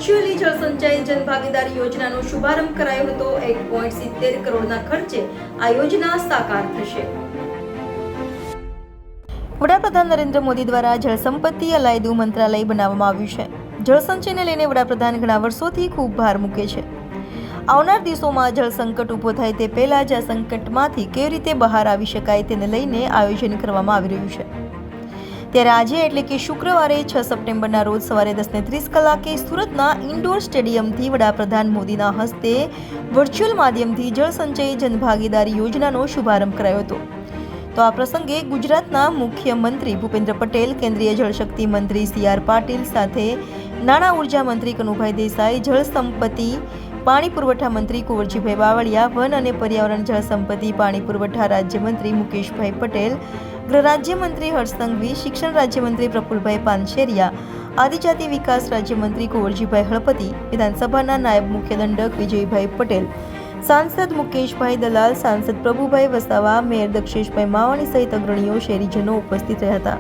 Virtually જળ સંચય જનભાગીદારી યોજનાનો શુભારંભ કરાયો હતો। 1.70 કરોડના ખર્ચે આ યોજના સાકાર થશે। વડાપ્રધાન નરેન્દ્ર મોદી દ્વારા જળ સંપત્તિ અલાયદું મંત્રાલય બનાવવામાં આવ્યું છે। જળ સંચયને લઈને વડાપ્રધાન ઘણા વર્ષોથી ખૂબ ભાર મૂકે છે। આવનાર દિવસોમાં જળ સંકટ ઊભો થાય તે પહેલા જ આ સંકટમાંથી કેવી રીતે બહાર આવી શકાય તેને લઈને આયોજન કરવામાં આવી રહ્યું છે। ત્યારે આજે એટલે કે શુક્રવારે 6 સપ્ટેમ્બરના રોજ સવારે 10:30 કલાકે સુરતના ઇન્ડોર સ્ટેડિયમથી વડાપ્રધાન મોદીના હસ્તે વર્ચ્યુઅલ માધ્યમથી જળ સંચય જનભાગીદારી યોજનાનો શુભારંભ કરાયો હતો। તો આ પ્રસંગે ગુજરાતના મુખ્યમંત્રી ભૂપેન્દ્ર પટેલ, કેન્દ્રીય જળશક્તિ મંત્રી CR પાટીલ સાથે નાણાં ઉર્જા મંત્રી કનુભાઈ દેસાઈ, જળ સંપત્તિ પાણી પુરવઠા મંત્રી કુંવરજીભાઈ બાવળિયા, વન અને પર્યાવરણ જળ સંપત્તિ પાણી પુરવઠા રાજ્યમંત્રી મુકેશભાઈ પટેલ, ગૃહ રાજ્યમંત્રી હર્ષ સંઘવી, શિક્ષણ રાજ્યમંત્રી પ્રફુલભાઈ પાનશેરિયા, આદિજાતિ વિકાસ રાજ્યમંત્રી કુંવરજીભાઈ હળપતિ, વિધાનસભાના નાયબ મુખ્ય દંડક વિજયભાઈ પટેલ, સાંસદ મુકેશભાઈ દલાલ, સાંસદ પ્રભુભાઈ વસાવા, મેયર દક્ષેશભાઈ માવાણી સહિત અગ્રણીઓ, શહેરીજનો ઉપસ્થિત રહ્યા હતા।